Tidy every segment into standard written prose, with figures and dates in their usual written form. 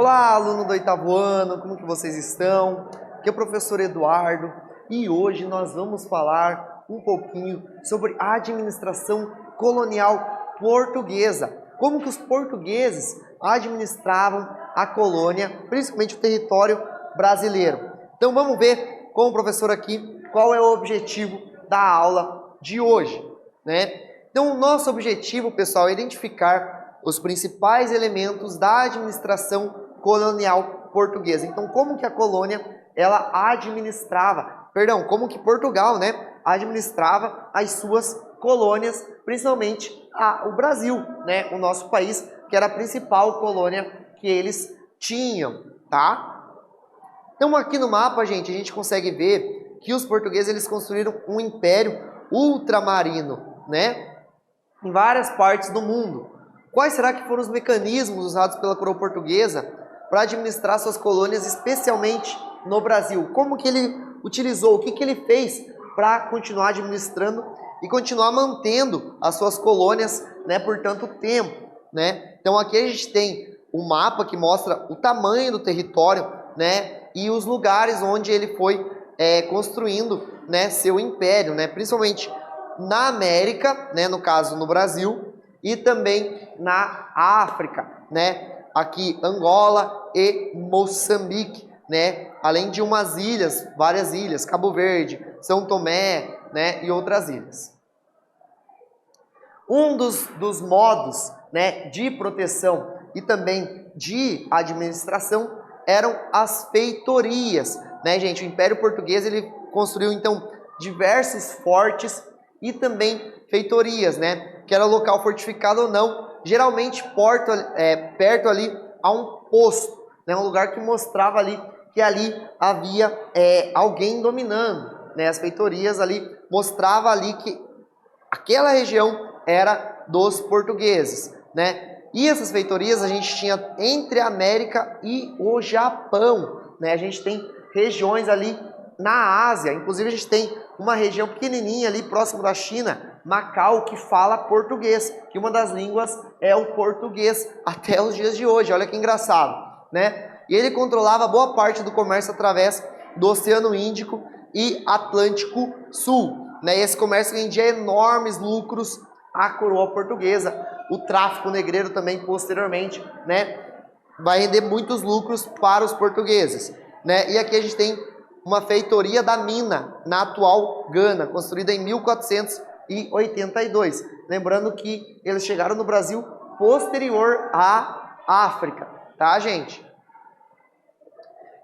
Olá, aluno do 8º ano, como que vocês estão? Aqui é o professor Eduardo e hoje nós vamos falar um pouquinho sobre a administração colonial portuguesa. Como que os portugueses administravam a colônia, principalmente o território brasileiro. Então vamos ver com o professor aqui qual é o objetivo da aula de hoje, né? Então o nosso objetivo, pessoal, é identificar os principais elementos da administração colonial portuguesa. Então, como que a colônia, ela administrava, como que Portugal, né, administrava as suas colônias, principalmente o Brasil, né, o nosso país, que era a principal colônia que eles tinham, tá? Então, aqui no mapa, gente, a gente consegue ver que os portugueses, eles construíram um império ultramarino, né, em várias partes do mundo. Quais será que foram os mecanismos usados pela coroa portuguesa para administrar suas colônias, especialmente no Brasil? Como que ele utilizou, o que que ele fez para continuar administrando e continuar mantendo as suas colônias, né, por tanto tempo, né? Então aqui a gente tem um mapa que mostra o tamanho do território, né, e os lugares onde ele foi construindo, né, seu império, né, principalmente na América, né, no caso no Brasil, e também na África, né? Aqui Angola e Moçambique, né? Além de umas ilhas, várias ilhas, Cabo Verde, São Tomé, né? E outras ilhas. Um dos modos, né, de proteção e também de administração eram as feitorias, né, gente? O Império Português, ele construiu então diversos fortes e também feitorias, né? Que era local fortificado ou não, geralmente perto ali a um posto, né? Um lugar que mostrava ali que ali havia alguém dominando, né? As feitorias ali mostrava ali que aquela região era dos portugueses, né? E essas feitorias a gente tinha entre a América e o Japão, né? A gente tem regiões ali na Ásia, inclusive a gente tem uma região pequenininha ali próximo da China, Macau, que fala português, que uma das línguas é o português até os dias de hoje. Olha que engraçado, né? E ele controlava boa parte do comércio através do Oceano Índico e Atlântico Sul, né? E esse comércio rendia enormes lucros à coroa portuguesa. O tráfico negreiro também posteriormente, né, vai render muitos lucros para os portugueses, né? E aqui a gente tem uma feitoria da mina na atual Gana, construída em 1482. Lembrando que eles chegaram no Brasil posterior à África, tá, gente?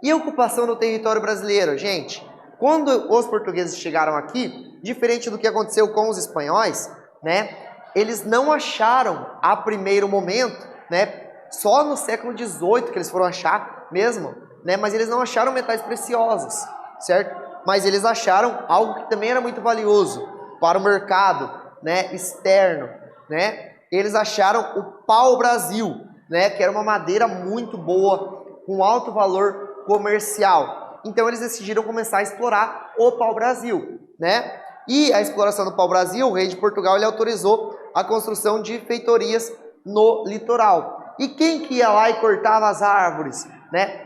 E a ocupação do território brasileiro, gente? Quando os portugueses chegaram aqui, diferente do que aconteceu com os espanhóis, né, eles não acharam a primeiro momento, né, só no século XVIII que eles foram achar mesmo, né, mas eles não acharam metais preciosos, certo? Mas eles acharam algo que também era muito valioso para o mercado, né, externo, né? Eles acharam o pau-brasil, né, que era uma madeira muito boa, com alto valor comercial. Então eles decidiram começar a explorar o pau-brasil, né? E a exploração do pau-brasil, o rei de Portugal, ele autorizou a construção de feitorias no litoral. E quem que ia lá e cortava as árvores, né?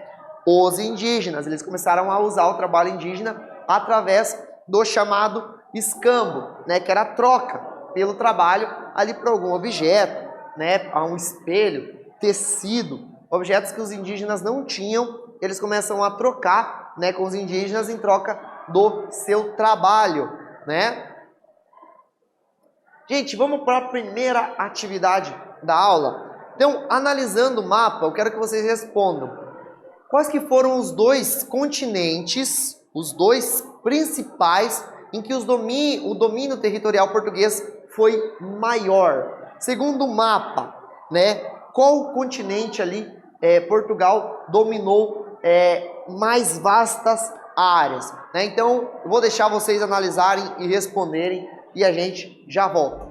Os indígenas. Eles começaram a usar o trabalho indígena através do chamado escambo, né, que era a troca pelo trabalho ali por algum objeto, né, um espelho, tecido, objetos que os indígenas não tinham, eles começam a trocar, né, com os indígenas em troca do seu trabalho, né? Gente, vamos para a primeira atividade da aula. Então, analisando o mapa, eu quero que vocês respondam. Quais que foram os dois continentes, os dois principais, em que o domínio territorial português foi maior? Segundo o mapa, né, qual continente ali Portugal dominou mais vastas áreas? Né? Então, eu vou deixar vocês analisarem e responderem e a gente já volta.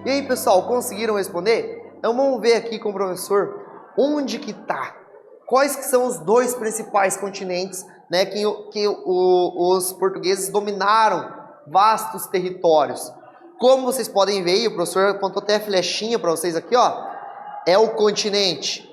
E aí, pessoal, conseguiram responder? Então vamos ver aqui com o professor onde que tá. Quais que são os dois principais continentes, né, que os portugueses dominaram vastos territórios. Como vocês podem ver, e o professor apontou até a flechinha para vocês aqui, ó, é o continente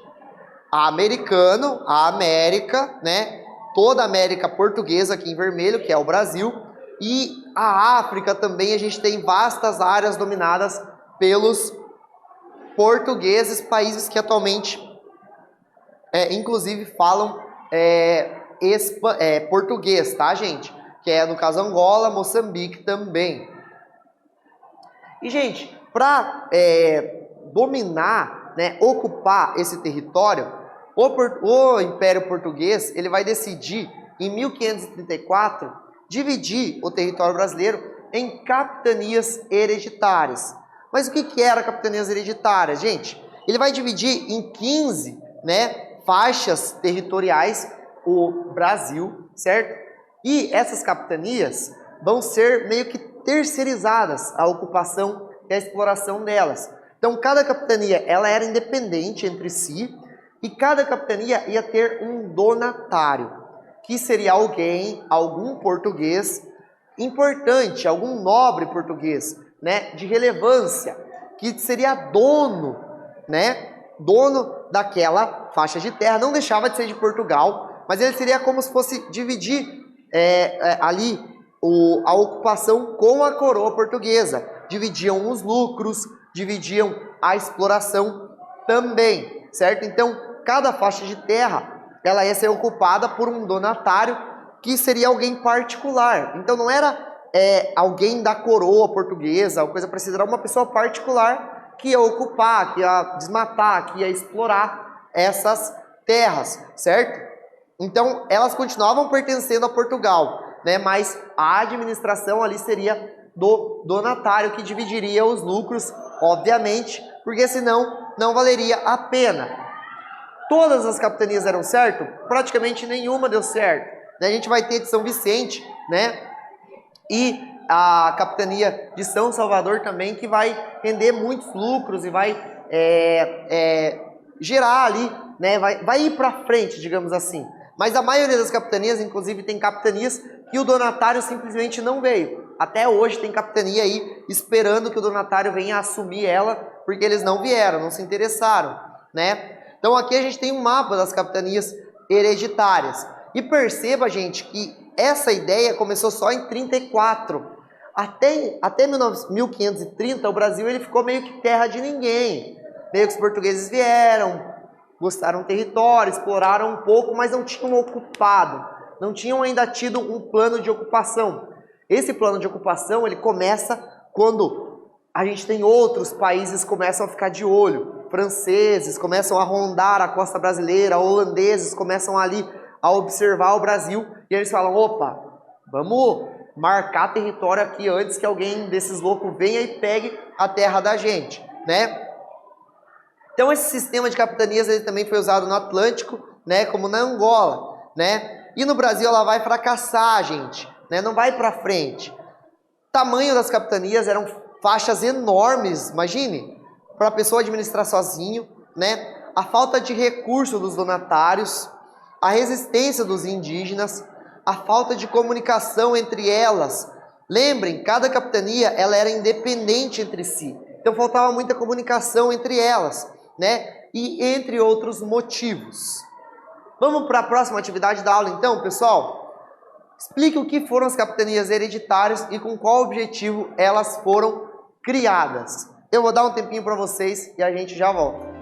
americano, a América, né, toda a América portuguesa aqui em vermelho, que é o Brasil, e a África também, a gente tem vastas áreas dominadas pelos portugueses, países que atualmente, inclusive, falam português, tá, gente? Que é, no caso, Angola, Moçambique também. E, gente, para dominar, né, ocupar esse território, o Império Português ele vai decidir, em 1534, dividir o território brasileiro em capitanias hereditárias. Mas o que era capitanias hereditárias, gente? Ele vai dividir em 15, né, faixas territoriais o Brasil, certo? E essas capitanias vão ser meio que terceirizadas a ocupação e a exploração delas. Então, cada capitania ela era independente entre si e cada capitania ia ter um donatário, que seria algum português importante, algum nobre português, né, de relevância, que seria dono, né, dono daquela faixa de terra. Não deixava de ser de Portugal, mas ele seria como se fosse dividir ali a ocupação com a coroa portuguesa. Dividiam os lucros, dividiam a exploração também, certo? Então, cada faixa de terra, ela ia ser ocupada por um donatário, que seria alguém particular. Então, não era alguém da coroa portuguesa, ou coisa parecida, era uma pessoa particular que ia ocupar, que ia desmatar, que ia explorar essas terras, certo? Então, elas continuavam pertencendo a Portugal, né? Mas a administração ali seria do donatário, que dividiria os lucros, obviamente, porque senão não valeria a pena. Todas as capitanias deram certo? Praticamente nenhuma deu certo. A gente vai ter de São Vicente, né? E a capitania de São Salvador também, que vai render muitos lucros e vai gerar ali, né? Vai ir para frente, digamos assim. Mas a maioria das capitanias, inclusive, tem capitanias que o donatário simplesmente não veio. Até hoje tem capitania aí esperando que o donatário venha assumir ela, porque eles não vieram, não se interessaram, né? Então aqui a gente tem um mapa das capitanias hereditárias. E perceba, gente, que essa ideia começou só em 34. Até 1530, o Brasil ele ficou meio que terra de ninguém. Meio que os portugueses vieram, gostaram do território, exploraram um pouco, mas não tinham ocupado, não tinham ainda tido um plano de ocupação. Esse plano de ocupação ele começa quando a gente tem outros países que começam a ficar de olho. Franceses começam a rondar a costa brasileira, holandeses começam ali a observar o Brasil e eles falam, opa, vamos marcar território aqui antes que alguém desses loucos venha e pegue a terra da gente, né? Então esse sistema de capitanias ele também foi usado no Atlântico, né, como na Angola, né? E no Brasil ela vai fracassar, gente, né? Não vai para frente. O tamanho das capitanias eram faixas enormes, imagine, para a pessoa administrar sozinho, né? A falta de recurso dos donatários, a resistência dos indígenas, a falta de comunicação entre elas. Lembrem, cada capitania ela era independente entre si, então faltava muita comunicação entre elas, né? E entre outros motivos. Vamos para a próxima atividade da aula então, pessoal? Explique o que foram as capitanias hereditárias e com qual objetivo elas foram criadas. Eu vou dar um tempinho para vocês e a gente já volta.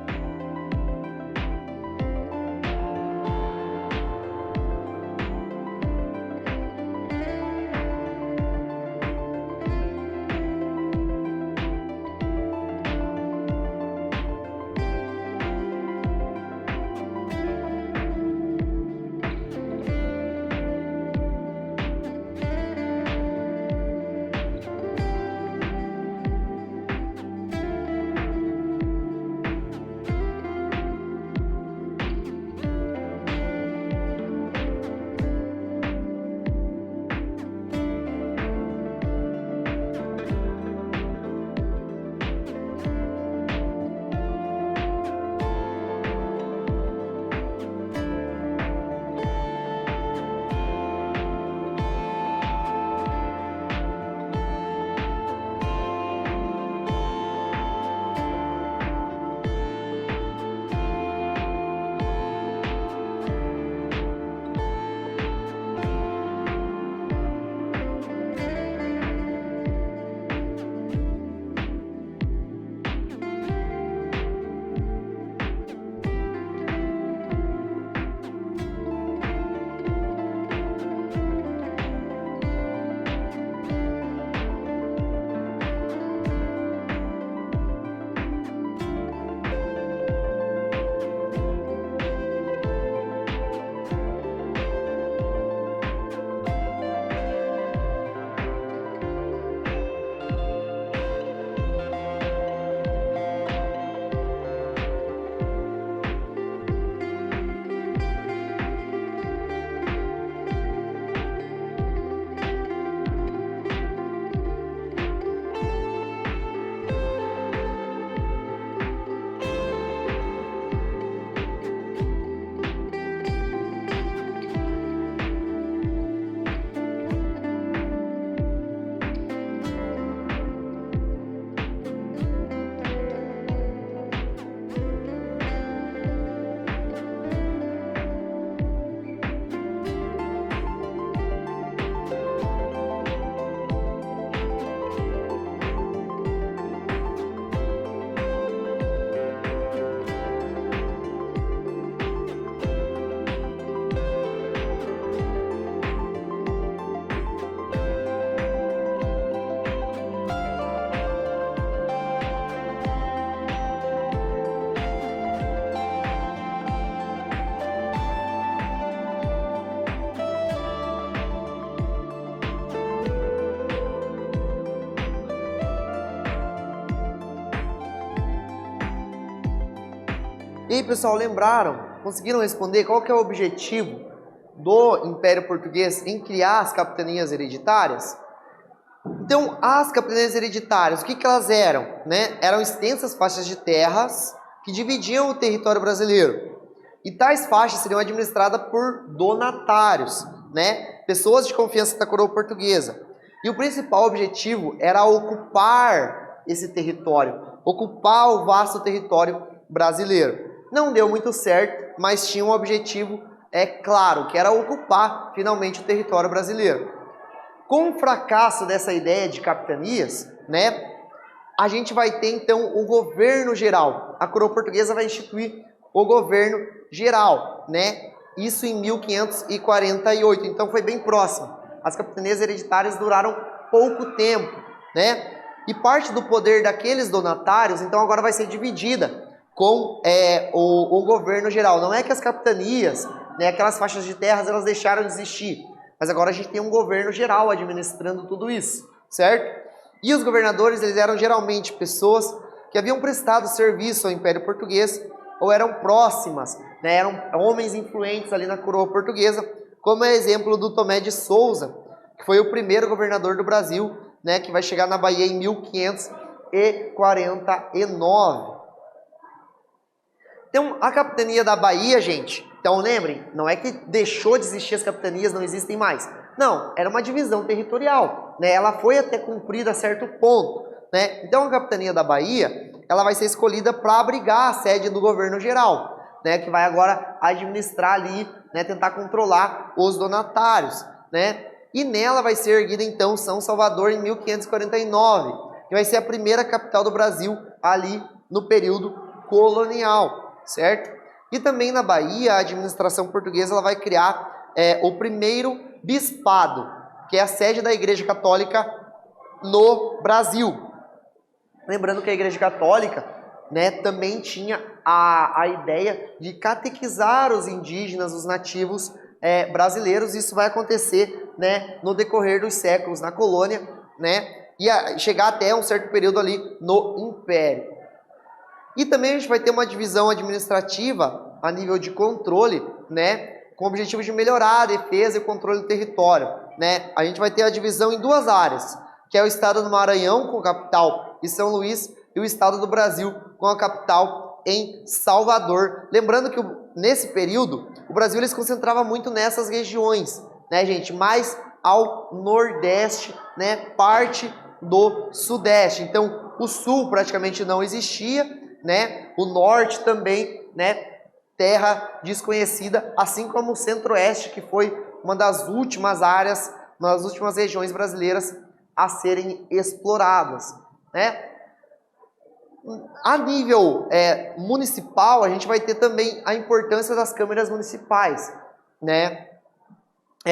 E aí, pessoal, lembraram? Conseguiram responder qual que é o objetivo do Império Português em criar as capitanias hereditárias? Então, as capitanias hereditárias, o que que elas eram? Né? Eram extensas faixas de terras que dividiam o território brasileiro. E tais faixas seriam administradas por donatários, né? Pessoas de confiança da coroa portuguesa. E o principal objetivo era ocupar esse território, ocupar o vasto território brasileiro. Não deu muito certo, mas tinha um objetivo, claro, que era ocupar finalmente o território brasileiro. Com o fracasso dessa ideia de capitanias, né, a gente vai ter então o governo geral. A coroa portuguesa vai instituir o governo geral, né? Isso em 1548, então foi bem próximo. As capitanias hereditárias duraram pouco tempo, né? E parte do poder daqueles donatários, então agora vai ser dividida com o governo geral. Não é que as capitanias, né, aquelas faixas de terras, elas deixaram de existir, mas agora a gente tem um governo geral administrando tudo isso, certo? E os governadores, eles eram geralmente pessoas que haviam prestado serviço ao Império Português ou eram próximas, né, eram homens influentes ali na coroa portuguesa, como é exemplo do Tomé de Souza, que foi o primeiro governador do Brasil, né, que vai chegar na Bahia em 1549. Então, a capitania da Bahia, gente, então lembrem, não é que deixou de existir as capitanias, não existem mais. Não, era uma divisão territorial, né? Ela foi até cumprida a certo ponto, né? Então, a capitania da Bahia, ela vai ser escolhida para abrigar a sede do governo geral, né? Que vai agora administrar ali, né? Tentar controlar os donatários, né? E nela vai ser erguida, então, São Salvador em 1549, que vai ser a primeira capital do Brasil ali no período colonial. Certo? E também na Bahia, a administração portuguesa ela vai criar o primeiro bispado, que é a sede da Igreja Católica no Brasil. Lembrando que a Igreja Católica, né, também tinha a ideia de catequizar os indígenas, os nativos brasileiros. Isso vai acontecer, né, no decorrer dos séculos na colônia, né, e chegar até um certo período ali no Império. E também a gente vai ter uma divisão administrativa a nível de controle, né, com o objetivo de melhorar a defesa e o controle do território, né? A gente vai ter a divisão em duas áreas, que é o estado do Maranhão, com capital em São Luís, e o estado do Brasil, com a capital em Salvador. Lembrando que nesse período, o Brasil ele se concentrava muito nessas regiões, né, gente? Mais ao nordeste, né, parte do sudeste. Então, o sul praticamente não existia, né? O norte também, né? Terra desconhecida, assim como o centro-oeste, que foi uma das últimas áreas, uma das últimas regiões brasileiras a serem exploradas, né? A nível municipal, a gente vai ter também a importância das câmaras municipais, né?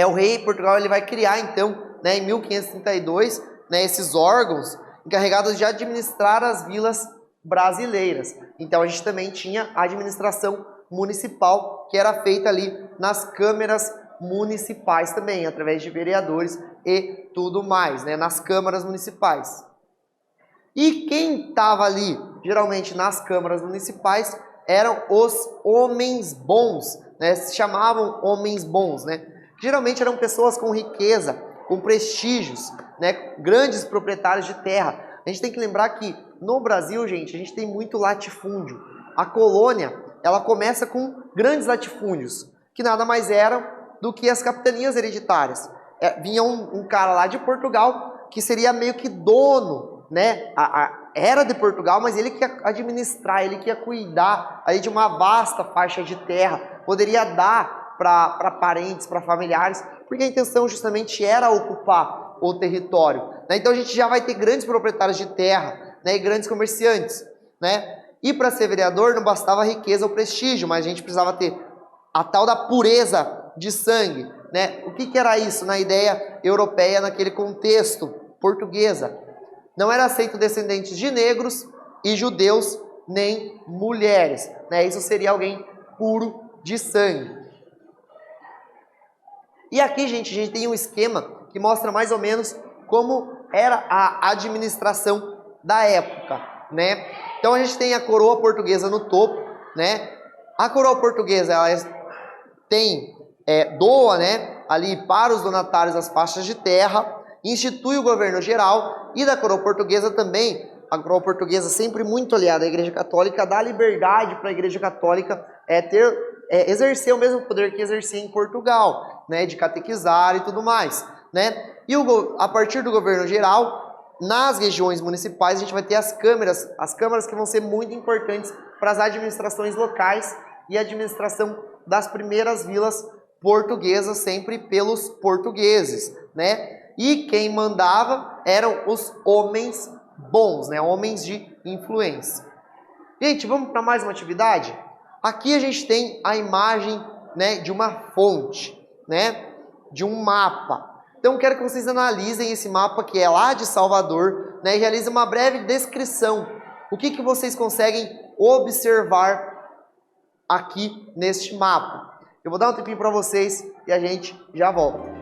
O rei de Portugal ele vai criar, então, né, em 1532, né, esses órgãos encarregados de administrar as vilas brasileiras. Então a gente também tinha a administração municipal, que era feita ali nas câmeras municipais também, através de vereadores e tudo mais, né, nas câmaras municipais. E quem estava ali, geralmente nas câmaras municipais, eram os homens bons, né, se chamavam homens bons, né, geralmente eram pessoas com riqueza, com prestígios, né, grandes proprietários de terra. A gente tem que lembrar que no Brasil, gente, a gente tem muito latifúndio. A colônia, ela começa com grandes latifúndios, que nada mais eram do que as capitanias hereditárias. Vinha um cara lá de Portugal, que seria meio que dono, né? Era de Portugal, mas ele que ia administrar, ele que ia cuidar aí de uma vasta faixa de terra. Poderia dar para parentes, para familiares, porque a intenção justamente era ocupar o território, né? Então a gente já vai ter grandes proprietários de terra, né, e grandes comerciantes, né? E para ser vereador não bastava a riqueza ou prestígio, mas a gente precisava ter a tal da pureza de sangue, né? O que era isso na ideia europeia, naquele contexto portuguesa? Não era aceito descendentes de negros e judeus, nem mulheres, né? Isso seria alguém puro de sangue. E aqui, gente, a gente tem um esquema que mostra mais ou menos como era a administração da época, né? Então a gente tem a coroa portuguesa no topo, né? A coroa portuguesa, ela doa, né, ali para os donatários as faixas de terra, institui o governo geral, e da coroa portuguesa também, a coroa portuguesa sempre muito aliada à Igreja Católica, dá liberdade para a Igreja Católica exercer o mesmo poder que exercia em Portugal, né, de catequizar e tudo mais, né? E a partir do governo geral, nas regiões municipais, a gente vai ter as câmaras que vão ser muito importantes para as administrações locais e a administração das primeiras vilas portuguesas, sempre pelos portugueses, né? E quem mandava eram os homens bons, né? Homens de influência. Gente, vamos para mais uma atividade? Aqui a gente tem a imagem, né, de uma fonte, né, de um mapa. Então, quero que vocês analisem esse mapa que é lá de Salvador, né, e realizem uma breve descrição. O que vocês conseguem observar aqui neste mapa? Eu vou dar um tempinho para vocês e a gente já volta.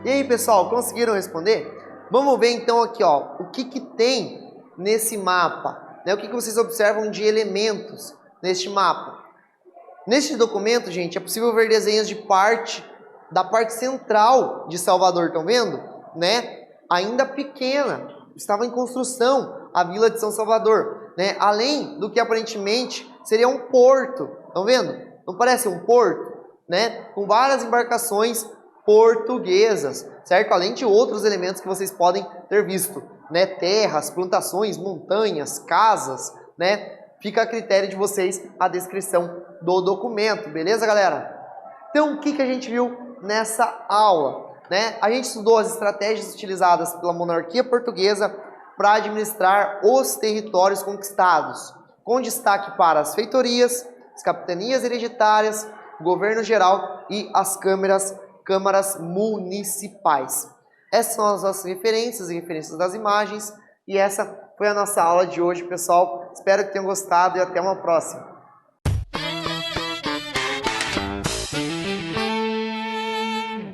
E aí, pessoal, conseguiram responder? Vamos ver então aqui, ó, o que tem nesse mapa, né? O que vocês observam de elementos neste mapa? Neste documento, gente, é possível ver desenhos da parte central de Salvador, estão vendo? Né? Ainda pequena, estava em construção a vila de São Salvador, né? Além do que aparentemente seria um porto, estão vendo? Não parece um porto, né? Com várias embarcações portuguesas, certo? Além de outros elementos que vocês podem ter visto, né? Terras, plantações, montanhas, casas, né? Fica a critério de vocês a descrição do documento, beleza, galera? Então, o que a gente viu nessa aula, né? A gente estudou as estratégias utilizadas pela monarquia portuguesa para administrar os territórios conquistados, com destaque para as feitorias, as capitanias hereditárias, o governo geral e as câmaras municipais. Essas são as nossas referências das imagens, e essa foi a nossa aula de hoje, pessoal. Espero que tenham gostado e até uma próxima.